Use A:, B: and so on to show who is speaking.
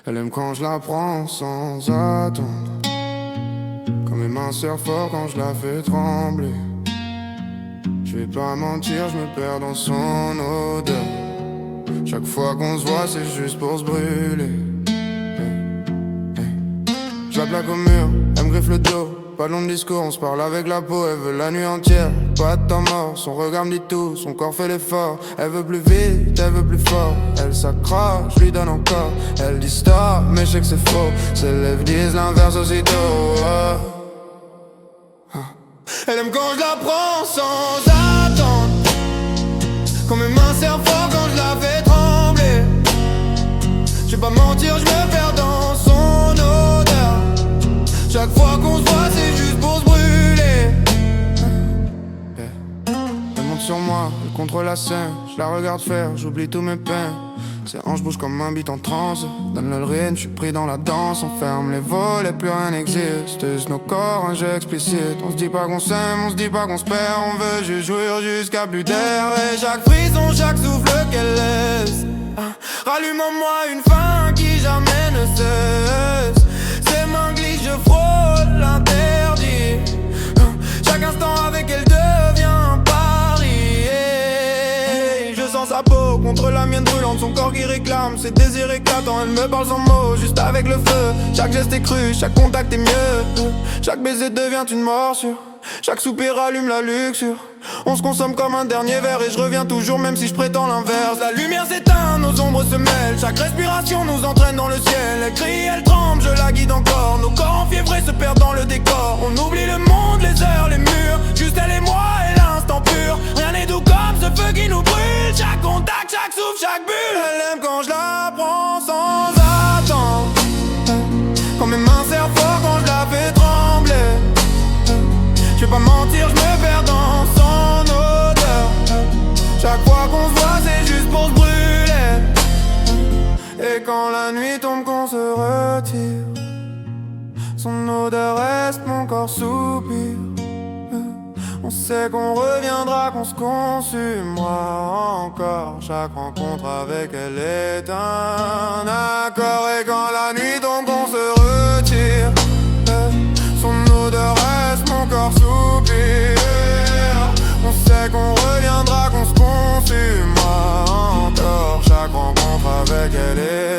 A: Elle aime quand je la prends sans attendre. Quand mes mains serrent fort, quand je la fais trembler. Je vais pas mentir, je me perds dans son odeur. Chaque fois qu'on se voit, c'est juste pour se brûler. Je la plaque au mur, elle me griffe le dos. Pas long de discours, on se parle avec la peau. Elle veut la nuit entière, pas de temps mort. Son regard me dit tout, son corps fait l'effort. Elle veut plus vite, elle veut plus fort. Elle s'accroche, je lui donne encore. Elle dit stop, mais je sais que c'est faux. Ses lèvres disent l'inverse aussitôt. Elle aime quand je la prends sans attendre. Quand mes mains serrent fort, quand je la fais trembler. Je vais pas mentir, je me perds dans son odeur. Chaque fois qu'on se voit, c'est juste pour se brûler. Elle monte sur moi, elle contrôle la scène. Je la regarde faire, j'oublie tous mes peines. Ses hanches bougent comme un beat en transe. Donne-le le rythme, je suis pris dans la danse. On ferme les volets, plus rien n'existe. Nos corps, un jeu explicite. On se dit pas qu'on s'aime, on se dit pas qu'on se perd. On veut juste jouir jusqu'à plus d'air. Et chaque frisson, chaque souffle qu'elle laisse rallume en moi une faim qui jamais ne cesse. Ses mains glissent, je frôle l'interdit. Chaque instant avec elle devient un pari. Et je sens sa peau contre la mienne brûlante. Son corps qui réclame, ses désirs éclatants. Elle me parle sans mots, juste avec le feu. Chaque geste est cru, chaque contact est mieux. Chaque baiser devient une morsure. Chaque soupir allume la luxure. On se consomme comme un dernier verre. Et je reviens toujours même si je prétends l'inverse. La lumière s'éteint, nos ombres se mêlent. Chaque respiration nous entraîne dans le ciel. Elle crie, elle tremble, je la guide encore. Nos corps enfiévrés se perdent dans le décor. On oublie le monde, les heures, les murs. Juste elle et moi et l'instant pur. Rien n'est doux comme ce feu qui nous brûle. Chaque contact, chaque souffle, chaque bulle. Elle aime quand je la prends sans attendre. Quand mes mains serrent fort, quand je la fais trembler. Je vais pas mentir, je me perds dans son odeur. Chaque fois qu'on se voit, c'est juste pour se brûler. Et quand la nuit tombe, qu'on se retire, son odeur reste, mon corps soupire. On sait qu'on reviendra, qu'on se consumera encore. Chaque rencontre avec elle est un accord. Et quand la nuit tombe, qu'on se retire, son odeur reste, mon corps soupire. On sait qu'on reviendra, qu'on se consumera encore. Chaque rencontre avec elle est